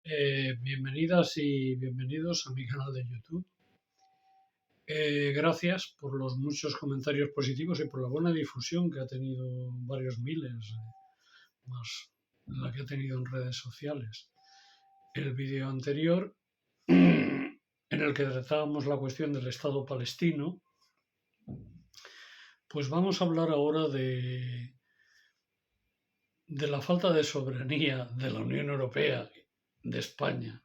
Bienvenidas y bienvenidos a mi canal de YouTube. Gracias por los muchos comentarios positivos y por la buena difusión que ha tenido, varios miles, más la que ha tenido en redes sociales. El vídeo anterior, en el que tratábamos la cuestión del Estado palestino, pues vamos a hablar ahora de la falta de soberanía de la Unión Europea, de España,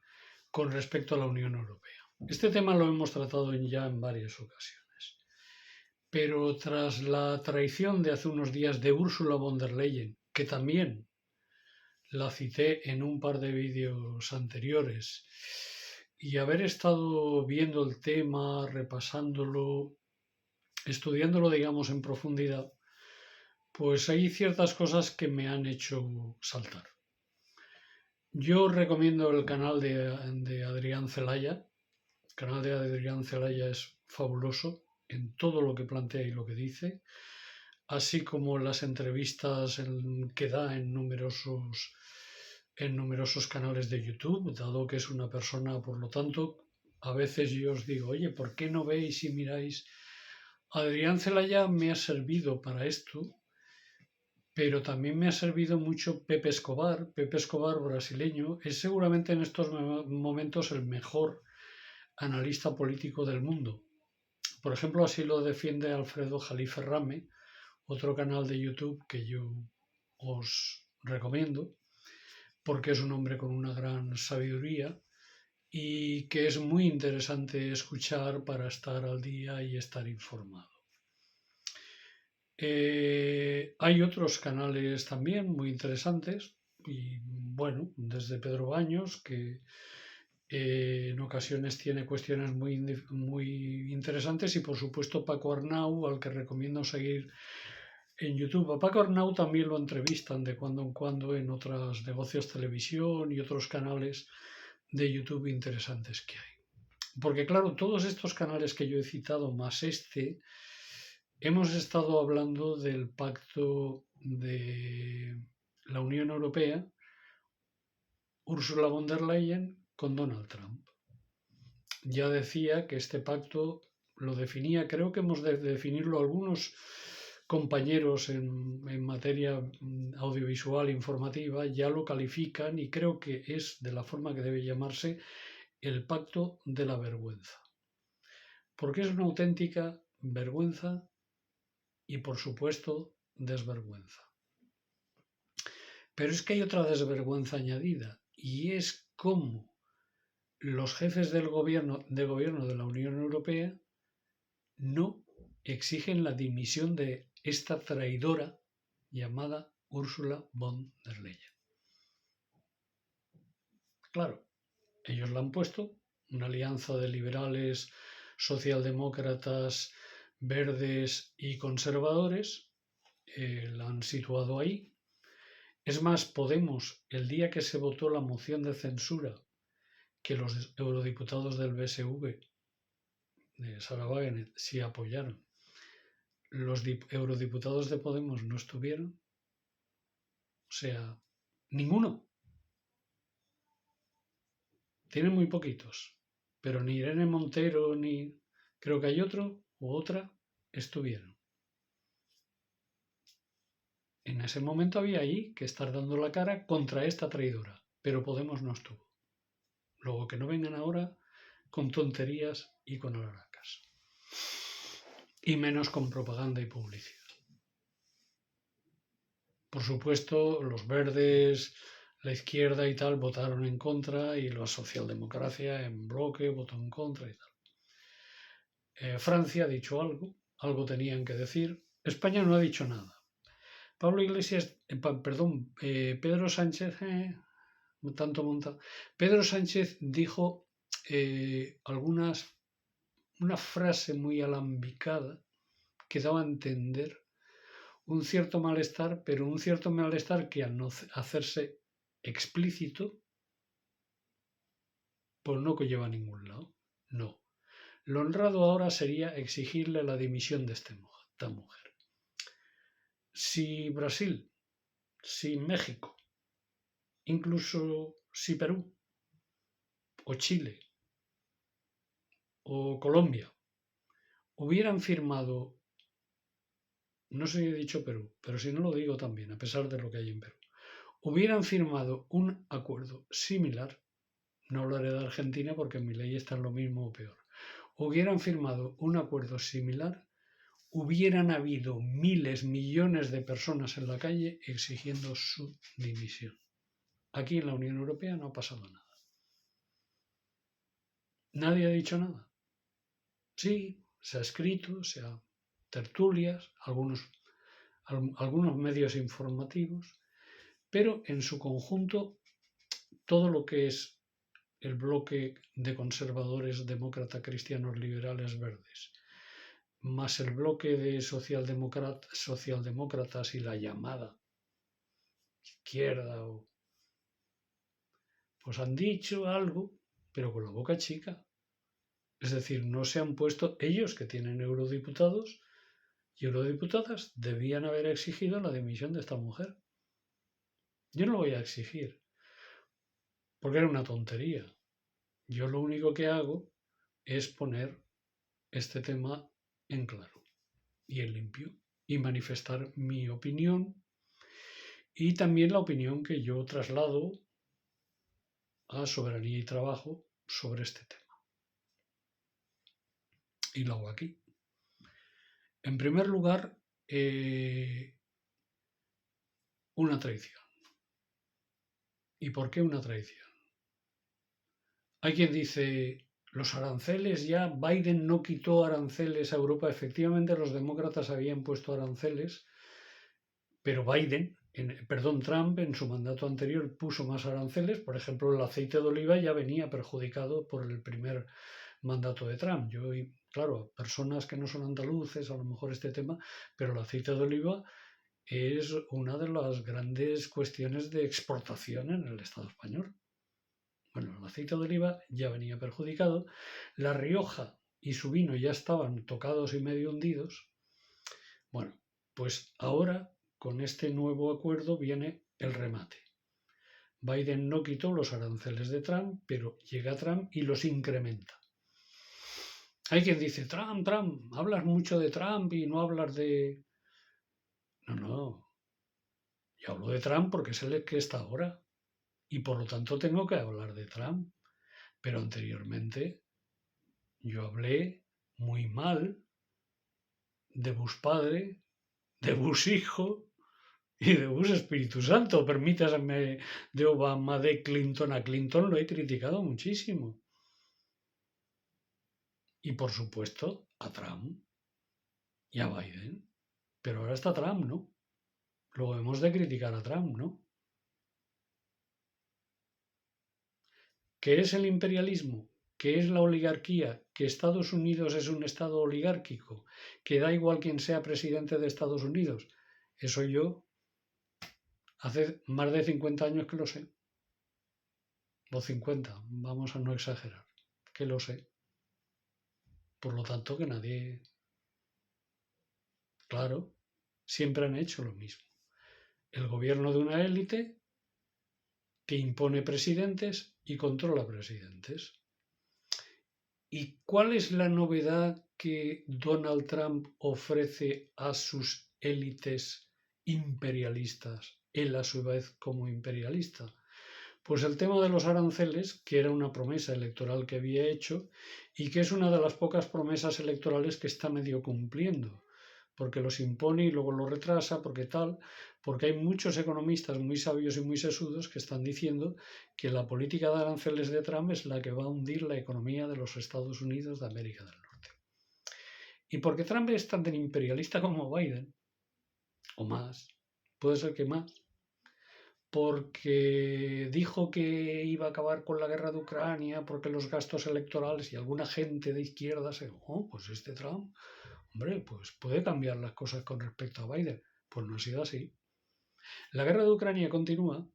con respecto a la Unión Europea. Este tema lo hemos tratado ya en varias ocasiones, pero tras la traición de hace unos días de Ursula von der Leyen, que también la cité en un par de vídeos anteriores, y haber estado viendo el tema, repasándolo, estudiándolo, digamos, en profundidad, pues hay ciertas cosas que me han hecho saltar. Yo recomiendo el canal de Adrián Celaya. El canal de Adrián Celaya es fabuloso en todo lo que plantea y lo que dice, así como las entrevistas que da en numerosos canales de YouTube, dado que es una persona, por lo tanto, a veces yo os digo, oye, ¿por qué no veis y miráis? Adrián Celaya me ha servido para esto, pero también me ha servido mucho Pepe Escobar brasileño, es seguramente en estos momentos el mejor analista político del mundo. Por ejemplo, así lo defiende Alfredo Jalife Rame, otro canal de YouTube que yo os recomiendo, porque es un hombre con una gran sabiduría y que es muy interesante escuchar para estar al día y estar informado. Hay otros canales también muy interesantes y bueno, desde Pedro Baños, que en ocasiones tiene cuestiones muy interesantes, y por supuesto Paco Arnau, al que recomiendo seguir en YouTube. A Paco Arnau también lo entrevistan de cuando en cuando en otros negocios televisión y otros canales de YouTube interesantes que hay. Porque claro, todos estos canales que yo he citado, más hemos estado hablando del pacto de la Unión Europea, Ursula von der Leyen con Donald Trump. Ya decía que este pacto lo definía, creo que hemos de definirlo algunos compañeros en materia audiovisual informativa, ya lo califican y creo que es de la forma que debe llamarse el pacto de la vergüenza. Porque es una auténtica vergüenza y, por supuesto, desvergüenza. Pero es que hay otra desvergüenza añadida, y es cómo los jefes de gobierno de la Unión Europea no exigen la dimisión de esta traidora llamada Ursula von der Leyen. Claro, ellos la han puesto, una alianza de liberales, socialdemócratas, verdes y conservadores, la han situado ahí. Es más, Podemos, el día que se votó la moción de censura que los eurodiputados del BSV, de Sarah Wagener, sí apoyaron, los eurodiputados de Podemos no estuvieron, o sea, ninguno. Tienen muy poquitos, pero ni Irene Montero ni creo que hay otro u otra estuvieron. En ese momento había ahí que estar dando la cara contra esta traidora, pero Podemos no estuvo. Luego que no vengan ahora con tonterías y con alharacas. Y menos con propaganda y publicidad. Por supuesto, los verdes, la izquierda y tal votaron en contra, y la socialdemocracia en bloque votó en contra y tal. Francia ha dicho algo, algo tenían que decir. España no ha dicho nada. Pablo Iglesias, Pedro Sánchez, tanto monta. Pedro Sánchez dijo una frase muy alambicada que daba a entender un cierto malestar, pero un cierto malestar que al no hacerse explícito, pues no conlleva a ningún lado. No. Lo honrado ahora sería exigirle la dimisión de esta mujer. Si Brasil, si México, incluso si Perú o Chile, o Colombia, hubieran firmado, no sé si he dicho Perú, pero si no lo digo también, a pesar de lo que hay en Perú, hubieran firmado un acuerdo similar, no hablaré de Argentina porque en mi ley está lo mismo o peor, hubieran firmado un acuerdo similar, hubieran habido miles, millones de personas en la calle exigiendo su dimisión. Aquí en la Unión Europea no ha pasado nada. Nadie ha dicho nada. Sí, se ha escrito, se ha tertulias, algunos medios informativos, pero en su conjunto todo lo que es el bloque de conservadores, demócratas, cristianos, liberales, verdes, más el bloque de socialdemócratas y la llamada izquierda, pues han dicho algo, pero con la boca chica. Es decir, no se han puesto ellos, que tienen eurodiputados y eurodiputadas, debían haber exigido la dimisión de esta mujer. Yo no lo voy a exigir, porque era una tontería. Yo lo único que hago es poner este tema en claro y en limpio y manifestar mi opinión y también la opinión que yo traslado a Soberanía y Trabajo sobre este tema. Y lo hago aquí. En primer lugar, una traición. ¿Y por qué una traición? Hay quien dice, los aranceles ya, Biden no quitó aranceles a Europa. Efectivamente, los demócratas habían puesto aranceles, pero Trump en su mandato anterior puso más aranceles. Por ejemplo, el aceite de oliva ya venía perjudicado por el primer mandato de Trump. Claro, personas que no son andaluces, a lo mejor este tema, pero el aceite de oliva es una de las grandes cuestiones de exportación en el Estado español. Bueno, el aceite de oliva ya venía perjudicado, La Rioja y su vino ya estaban tocados y medio hundidos. Bueno, pues ahora con este nuevo acuerdo viene el remate. Biden no quitó los aranceles de Trump, pero llega Trump y los incrementa. Hay quien dice, Trump, hablas mucho de Trump y no hablas de... No, yo hablo de Trump porque es el que está ahora y por lo tanto tengo que hablar de Trump. Pero anteriormente yo hablé muy mal de Bush padre, de Bush hijo y de Bush Espíritu Santo. Permítaseme, de Obama, de Clinton. A Clinton lo he criticado muchísimo. Y por supuesto a Trump y a Biden. Pero ahora está Trump, ¿no? Luego hemos de criticar a Trump, ¿no? ¿Qué es el imperialismo? ¿Qué es la oligarquía? ¿Que Estados Unidos es un estado oligárquico? ¿Que da igual quién sea presidente de Estados Unidos? Eso yo hace más de 50 años que lo sé. O 50, vamos a no exagerar. Que lo sé. Por lo tanto, que nadie... Claro, siempre han hecho lo mismo. El gobierno de una élite que impone presidentes y controla presidentes. ¿Y cuál es la novedad que Donald Trump ofrece a sus élites imperialistas, él a su vez como imperialista? Pues el tema de los aranceles, que era una promesa electoral que había hecho y que es una de las pocas promesas electorales que está medio cumpliendo, porque los impone y luego los retrasa, porque hay muchos economistas muy sabios y muy sesudos que están diciendo que la política de aranceles de Trump es la que va a hundir la economía de los Estados Unidos de América del Norte. Y porque Trump es tan imperialista como Biden, o más, puede ser que más, porque dijo que iba a acabar con la guerra de Ucrania, porque los gastos electorales y alguna gente de izquierda pues este Trump, hombre, pues puede cambiar las cosas con respecto a Biden. Pues no ha sido así. La guerra de Ucrania continúa,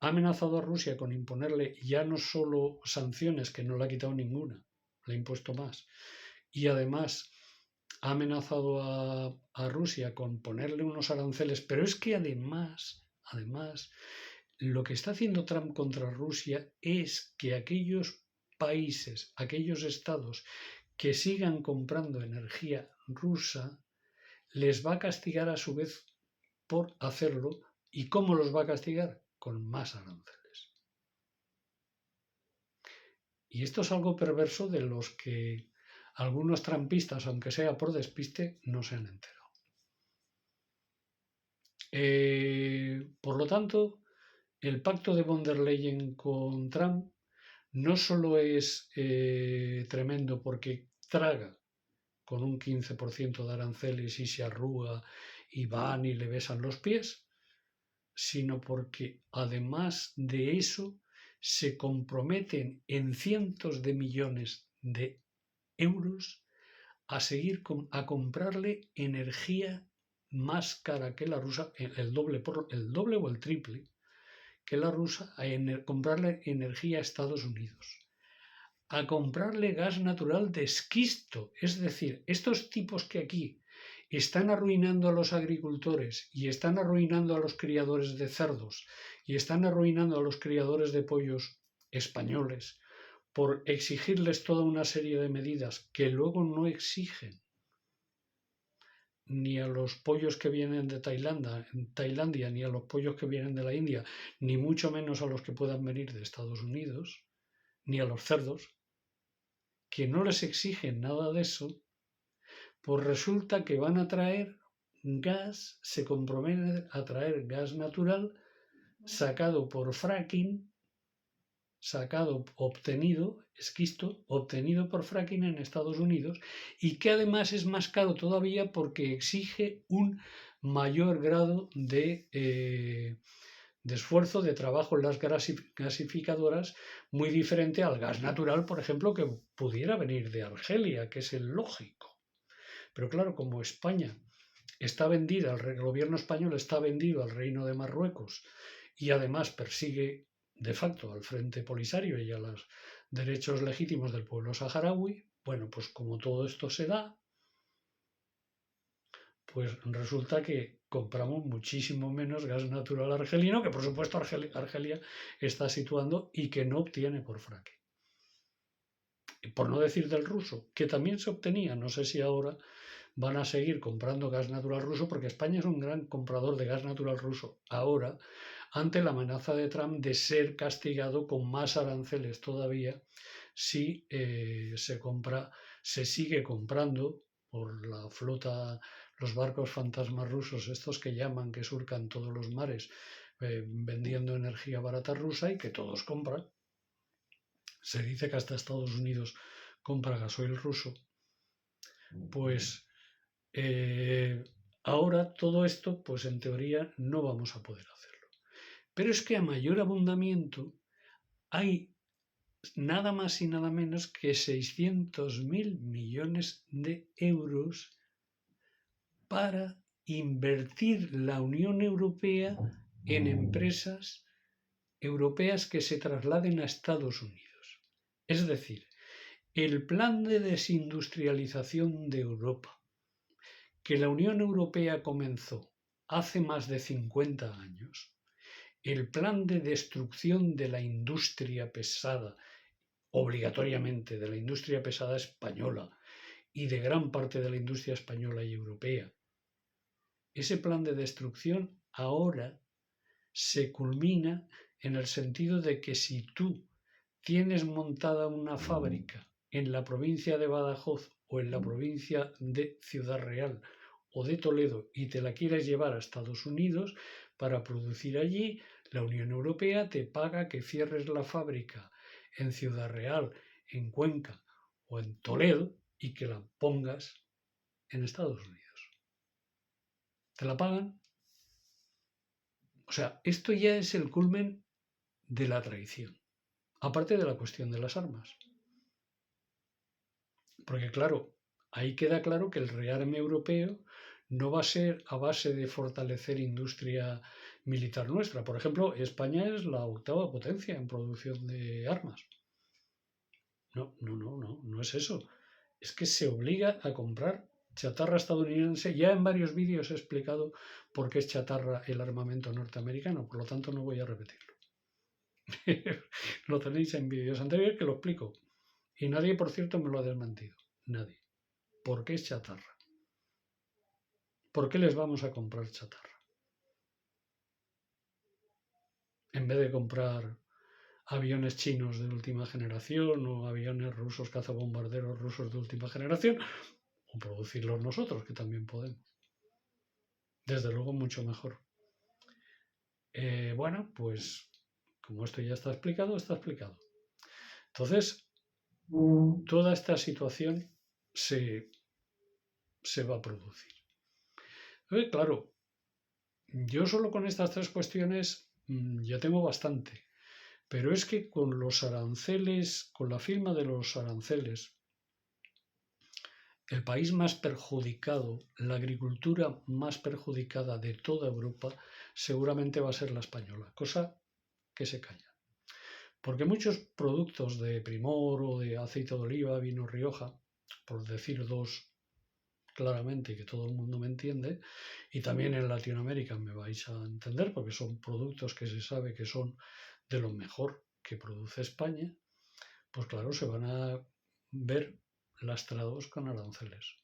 ha amenazado a Rusia con imponerle ya no solo sanciones, que no le ha quitado ninguna, le ha impuesto más, y además ha amenazado a Rusia con ponerle unos aranceles, pero es que además, lo que está haciendo Trump contra Rusia es que aquellos países, aquellos estados que sigan comprando energía rusa, les va a castigar a su vez por hacerlo. ¿Y cómo los va a castigar? Con más aranceles. Y esto es algo perverso de los que algunos trampistas, aunque sea por despiste, no se han enterado. Por lo tanto, el pacto de von der Leyen con Trump no solo es tremendo porque traga con un 15% de aranceles y se arruga y van y le besan los pies, sino porque además de eso se comprometen en cientos de millones de euros a seguir a comprarle energía más cara que la rusa, el doble o el triple que la rusa, a comprarle energía a Estados Unidos, a comprarle gas natural de esquisto. Es decir, estos tipos que aquí están arruinando a los agricultores y están arruinando a los criadores de cerdos y están arruinando a los criadores de pollos españoles por exigirles toda una serie de medidas que luego no exigen ni a los pollos que vienen de Tailandia, ni a los pollos que vienen de la India, ni mucho menos a los que puedan venir de Estados Unidos, ni a los cerdos, que no les exigen nada de eso, pues resulta que van a traer gas, se comprometen a traer gas natural sacado por fracking, obtenido por fracking en Estados Unidos, y que además es más caro todavía porque exige un mayor grado de esfuerzo, de trabajo en las gasificadoras, muy diferente al gas natural, por ejemplo, que pudiera venir de Argelia, que es el lógico. Pero claro, como España está vendida, el gobierno español está vendido al Reino de Marruecos y además persigue de facto al Frente Polisario y a los derechos legítimos del pueblo saharaui, bueno, pues como todo esto se da, pues resulta que compramos muchísimo menos gas natural argelino, que por supuesto Argelia está situando y que no obtiene por fracking. Por no decir del ruso, que también se obtenía, no sé si ahora van a seguir comprando gas natural ruso, porque España es un gran comprador de gas natural ruso ahora, ante la amenaza de Trump de ser castigado con más aranceles todavía si se sigue comprando por la flota, los barcos fantasmas rusos, estos que llaman, que surcan todos los mares vendiendo energía barata rusa y que todos compran. Se dice que hasta Estados Unidos compra gasoil ruso. Pues ahora todo esto, pues en teoría no vamos a poder hacerlo. Pero es que a mayor abundamiento hay nada más y nada menos que 600.000 millones de euros para invertir la Unión Europea en empresas europeas que se trasladen a Estados Unidos. Es decir, el plan de desindustrialización de Europa, que la Unión Europea comenzó hace más de 50 años, el plan de destrucción de la industria pesada, obligatoriamente de la industria pesada española y de gran parte de la industria española y europea, ese plan de destrucción ahora se culmina en el sentido de que si tú tienes montada una fábrica en la provincia de Badajoz o en la provincia de Ciudad Real o de Toledo y te la quieres llevar a Estados Unidos para producir allí, la Unión Europea te paga que cierres la fábrica en Ciudad Real, en Cuenca o en Toledo y que la pongas en Estados Unidos. ¿Te la pagan? O sea, esto ya es el culmen de la traición, aparte de la cuestión de las armas. Porque claro, ahí queda claro que el rearme europeo no va a ser a base de fortalecer industria militar nuestra. Por ejemplo, España es la 8ª potencia en producción de armas. No es eso. Es que se obliga a comprar chatarra estadounidense. Ya en varios vídeos he explicado por qué es chatarra el armamento norteamericano, por lo tanto no voy a repetirlo. Lo tenéis en vídeos anteriores que lo explico. Y nadie, por cierto, me lo ha desmentido. Nadie. ¿Por qué es chatarra? ¿Por qué les vamos a comprar chatarra? En vez de comprar aviones chinos de última generación o aviones rusos, cazabombarderos rusos de última generación, o producirlos nosotros, que también podemos. Desde luego mucho mejor. Bueno, pues como esto ya está explicado, está explicado. Entonces, toda esta situación se va a producir. Claro, yo solo con estas tres cuestiones ya tengo bastante, pero es que con los aranceles, con la firma de los aranceles, el país más perjudicado, la agricultura más perjudicada de toda Europa, seguramente va a ser la española, cosa que se calla. Porque muchos productos de Primor o de aceite de oliva, vino Rioja, por decir dos claramente que todo el mundo me entiende, y también en Latinoamérica me vais a entender porque son productos que se sabe que son de lo mejor que produce España, pues claro, se van a ver lastrados con aranceles.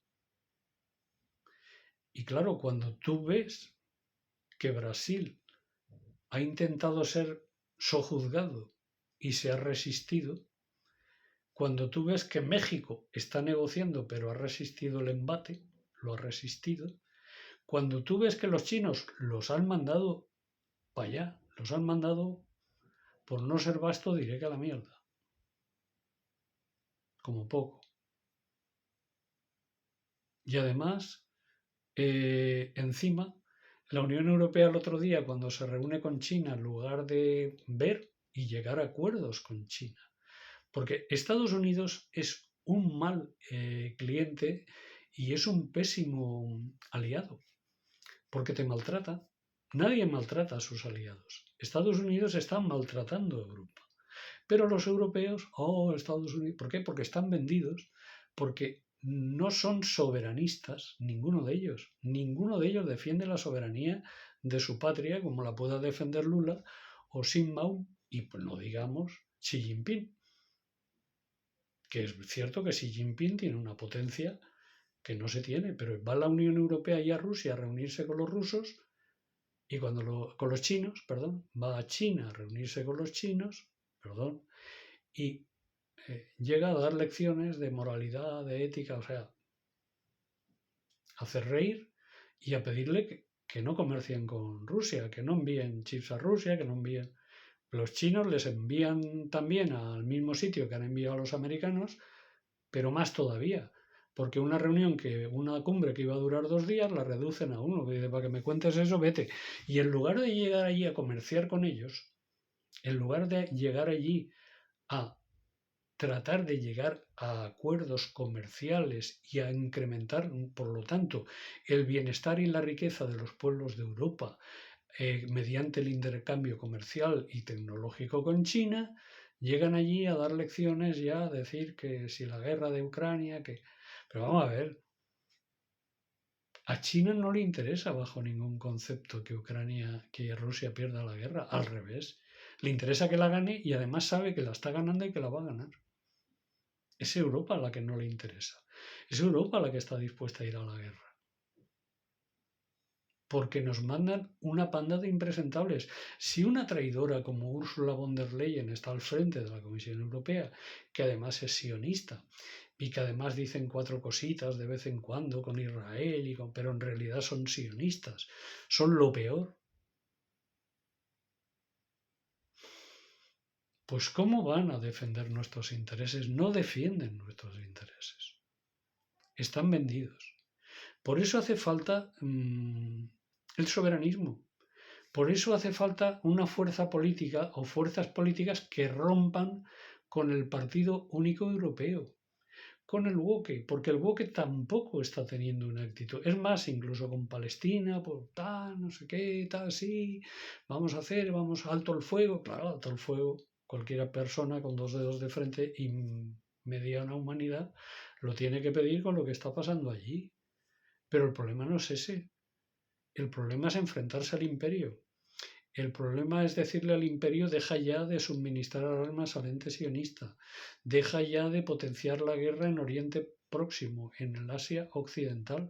Y claro, cuando tú ves que Brasil ha intentado ser sojuzgado y se ha resistido, cuando tú ves que México está negociando pero ha resistido el embate, lo ha resistido, cuando tú ves que los chinos los han mandado para allá, los han mandado, por no ser vasto, diré que a la mierda. Como poco. Y además, encima, la Unión Europea el otro día, cuando se reúne con China, en lugar de ver y llegar a acuerdos con China, porque Estados Unidos es un mal cliente y es un pésimo aliado, porque te maltrata. Nadie maltrata a sus aliados. Estados Unidos está maltratando a Europa. Pero los europeos, Estados Unidos, ¿por qué? Porque están vendidos, porque no son soberanistas, ninguno de ellos. Ninguno de ellos defiende la soberanía de su patria como la pueda defender Lula o Xi Jinping y pues no digamos Xi Jinping. Que es cierto que Xi Jinping tiene una potencia que no se tiene, pero va la Unión Europea y a Rusia a reunirse con los rusos y con los chinos, perdón, va a China a reunirse con los chinos, perdón, y llega a dar lecciones de moralidad, de ética, o sea, a hacer reír y a pedirle que no comercien con Rusia, que no envíen chips a Rusia, que no envíen. Los chinos les envían también al mismo sitio que han enviado a los americanos, pero más todavía, porque una reunión una cumbre que iba a durar 2 días, la reducen a uno. Dice, para que me cuentes eso, vete. Y en lugar de llegar allí a comerciar con ellos, en lugar de llegar allí a tratar de llegar a acuerdos comerciales y a incrementar, por lo tanto, el bienestar y la riqueza de los pueblos de Europa mediante el intercambio comercial y tecnológico con China, llegan allí a dar lecciones ya, a decir que si la guerra de Ucrania, que... Pero vamos a ver, a China no le interesa bajo ningún concepto que Rusia pierda la guerra, al revés. Le interesa que la gane y además sabe que la está ganando y que la va a ganar. Es Europa la que no le interesa. Es Europa la que está dispuesta a ir a la guerra. Porque nos mandan una panda de impresentables. Si una traidora como Ursula von der Leyen está al frente de la Comisión Europea, que además es sionista, y que además dicen 4 cositas de vez en cuando con Israel, pero en realidad son sionistas, son lo peor. Pues ¿cómo van a defender nuestros intereses? No defienden nuestros intereses. Están vendidos. Por eso hace falta el soberanismo. Por eso hace falta una fuerza política o fuerzas políticas que rompan con el Partido Único Europeo, con el woke, porque el woke tampoco está teniendo una actitud. Es más, incluso con Palestina, por tal, no sé qué, tal, sí, vamos alto el fuego, claro, alto el fuego. Cualquier persona con 2 dedos de frente y mediana humanidad lo tiene que pedir con lo que está pasando allí. Pero el problema no es ese. El problema es enfrentarse al imperio. El problema es decirle al imperio: deja ya de suministrar armas al ente sionista, deja ya de potenciar la guerra en Oriente Próximo, en el Asia Occidental,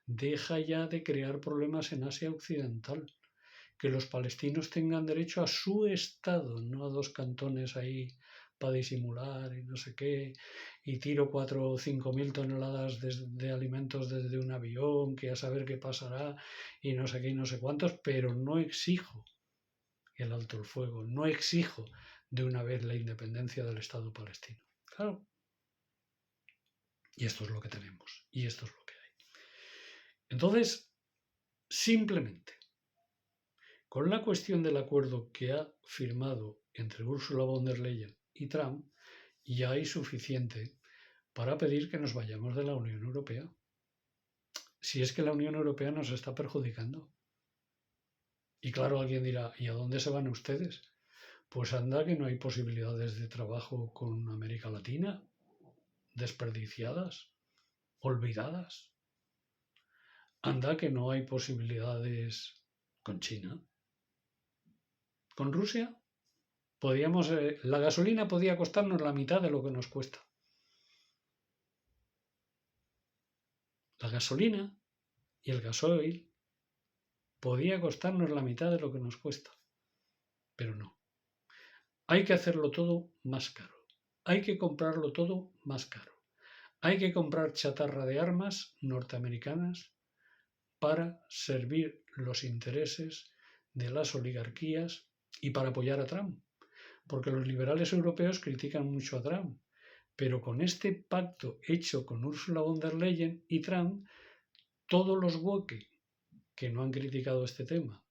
deja ya de crear problemas en Asia Occidental. Que los palestinos tengan derecho a su Estado, no a dos cantones ahí para disimular y no sé qué, y tiro 4 o 5 mil toneladas de alimentos desde un avión, que a saber qué pasará, y no sé qué y no sé cuántos, pero no exijo el alto el fuego, no exijo de una vez la independencia del Estado palestino. Claro. Y esto es lo que tenemos, y esto es lo que hay. Entonces, simplemente, con la cuestión del acuerdo que ha firmado entre Ursula von der Leyen y Trump, ya hay suficiente para pedir que nos vayamos de la Unión Europea. Si es que la Unión Europea nos está perjudicando. Y claro, alguien dirá: ¿y a dónde se van ustedes? Pues anda que no hay posibilidades de trabajo con América Latina, desperdiciadas, olvidadas. Anda que no hay posibilidades con China. Con Rusia podíamos, la gasolina podía costarnos la mitad de lo que nos cuesta. La gasolina y el gasoil podía costarnos la mitad de lo que nos cuesta. Pero no. Hay que hacerlo todo más caro. Hay que comprarlo todo más caro. Hay que comprar chatarra de armas norteamericanas para servir los intereses de las oligarquías y para apoyar a Trump. Porque los liberales europeos critican mucho a Trump. Pero con este pacto hecho con Ursula von der Leyen y Trump, todos los woke que no han criticado este tema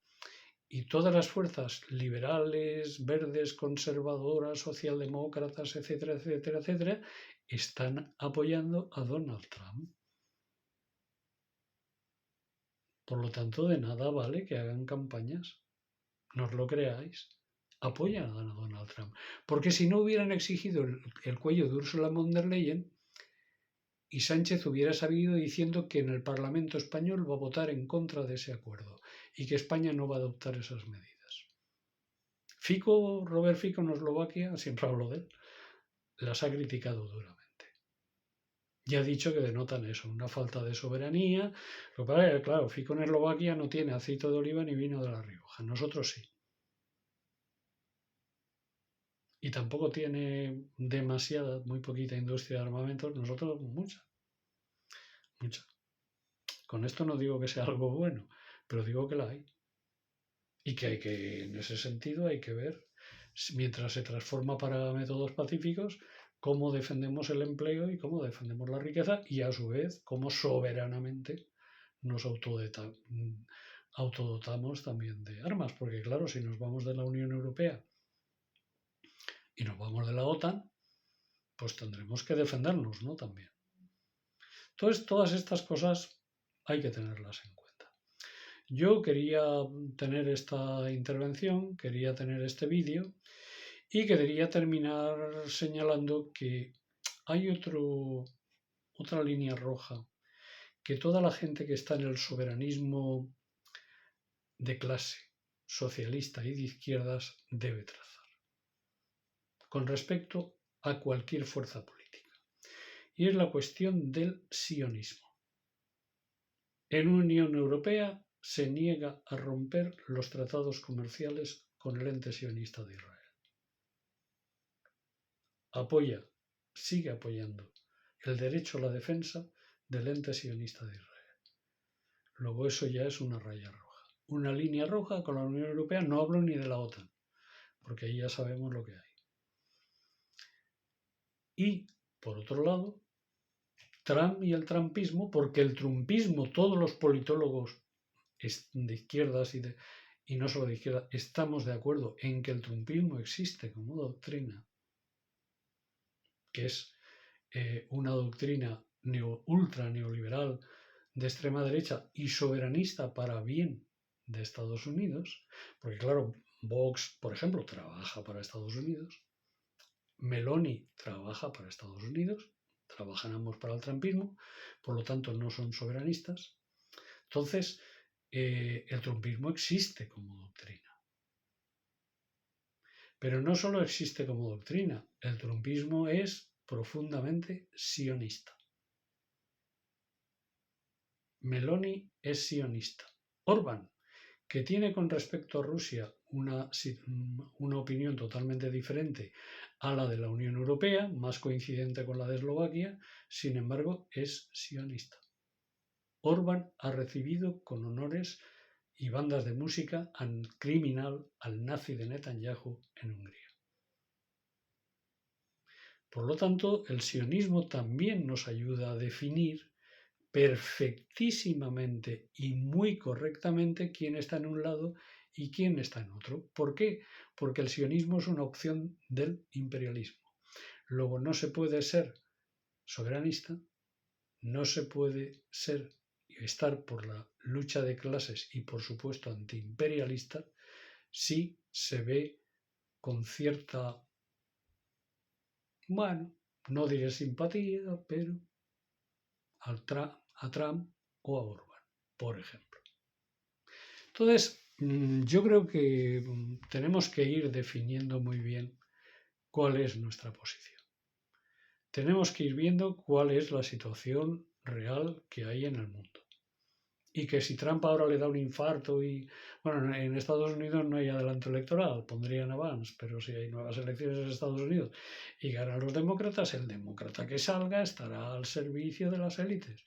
y todas las fuerzas liberales, verdes, conservadoras, socialdemócratas, etcétera, etcétera, etcétera, están apoyando a Donald Trump. Por lo tanto, de nada vale que hagan campañas. No os lo creáis. Apoyan a Donald Trump. Porque si no hubieran exigido el cuello de Ursula von der Leyen, y Sánchez hubiera salido diciendo que en el Parlamento español va a votar en contra de ese acuerdo y que España no va a adoptar esas medidas. Fico, Robert Fico en Eslovaquia, siempre hablo de él, las ha criticado duramente. Y ha dicho que denotan eso, una falta de soberanía. Lo que pasa es que, claro, Fico en Eslovaquia no tiene aceite de oliva ni vino de La Rioja, nosotros sí. Y tampoco tiene demasiada, muy poquita industria de armamentos, nosotros mucha, mucha. Con esto no digo que sea algo bueno, pero digo que la hay. Y que hay que, en ese sentido, hay que ver, mientras se transforma para métodos pacíficos, cómo defendemos el empleo y cómo defendemos la riqueza y, a su vez, cómo soberanamente nos autodotamos también de armas. Porque, claro, si nos vamos de la Unión Europea y nos vamos de la OTAN, pues tendremos que defendernos, ¿no? También. Entonces, todas estas cosas hay que tenerlas en cuenta. Yo quería tener esta intervención, quería tener este vídeo y quería terminar señalando que hay otra línea roja que toda la gente que está en el soberanismo de clase, socialista y de izquierdas debe trazar con respecto a cualquier fuerza política. Y es la cuestión del sionismo. En Unión Europea se niega a romper los tratados comerciales con el ente sionista de Israel. Sigue apoyando el derecho a la defensa del ente sionista de Israel. Luego eso ya es una raya roja. Una línea roja con la Unión Europea, no hablo ni de la OTAN, porque ahí ya sabemos lo que hay. Y, por otro lado, Trump y el trumpismo, porque el trumpismo, todos los politólogos de izquierdas y no solo de izquierda, estamos de acuerdo en que el trumpismo existe como doctrina, que es una doctrina ultra neoliberal de extrema derecha y soberanista para bien de Estados Unidos, porque claro, Vox, por ejemplo, trabaja para Estados Unidos, Meloni trabaja para Estados Unidos, trabajan ambos para el trumpismo, por lo tanto no son soberanistas. Entonces, el trumpismo existe como doctrina. Pero no solo existe como doctrina, el trumpismo es profundamente sionista. Meloni es sionista. Orbán, que tiene con respecto a Rusia una opinión totalmente diferente a la de la Unión Europea, más coincidente con la de Eslovaquia, sin embargo, es sionista. Orbán ha recibido con honores y bandas de música al criminal, al nazi de Netanyahu en Hungría. Por lo tanto, el sionismo también nos ayuda a definir perfectísimamente y muy correctamente quién está en un lado y quién está en otro. ¿Por qué? Porque el sionismo es una opción del imperialismo. Luego no se puede ser soberanista, no se puede estar por la lucha de clases y por supuesto antiimperialista si se ve con cierta, bueno, no diré simpatía, pero a Trump o a Orbán, por ejemplo. Entonces, yo creo que tenemos que ir definiendo muy bien cuál es nuestra posición. Tenemos que ir viendo cuál es la situación real que hay en el mundo. Y que si Trump ahora le da un infarto y, bueno, en Estados Unidos no hay adelanto electoral, pondrían avance, pero si hay nuevas elecciones en Estados Unidos y ganan los demócratas, el demócrata que salga estará al servicio de las élites.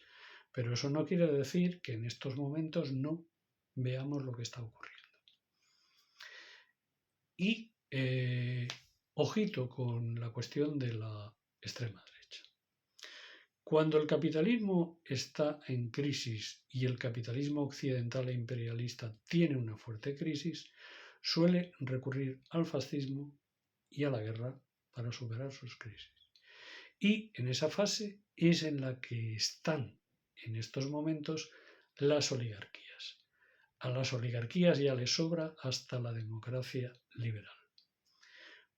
Pero eso no quiere decir que en estos momentos no veamos lo que está ocurriendo. Y ojito con la cuestión de la extrema derecha. Cuando el capitalismo está en crisis y el capitalismo occidental e imperialista tiene una fuerte crisis, suele recurrir al fascismo y a la guerra para superar sus crisis. Y en esa fase es en la que están en estos momentos las oligarquías. A las oligarquías ya les sobra hasta la democracia liberal.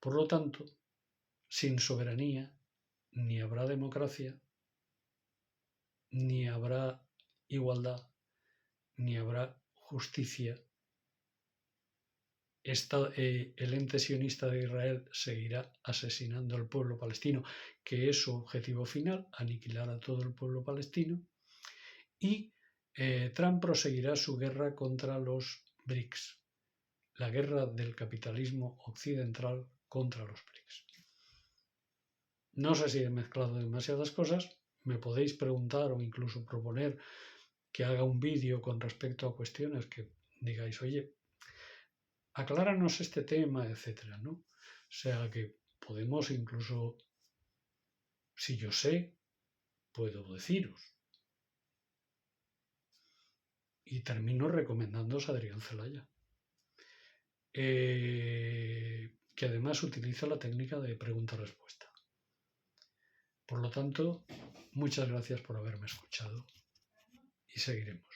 Por lo tanto, sin soberanía ni habrá democracia, ni habrá igualdad, ni habrá justicia. El ente sionista de Israel seguirá asesinando al pueblo palestino, que es su objetivo final, aniquilar a todo el pueblo palestino, y Trump proseguirá su guerra contra los BRICS, la guerra del capitalismo occidental contra los BRICS. No sé si he mezclado demasiadas cosas, me podéis preguntar o incluso proponer que haga un vídeo con respecto a cuestiones que digáis, oye, acláranos este tema, etcétera, ¿no? O sea que podemos incluso, si yo sé, puedo deciros. Y termino recomendándoos a Adrián Celaya, que además utiliza la técnica de pregunta-respuesta. Por lo tanto, muchas gracias por haberme escuchado y seguiremos.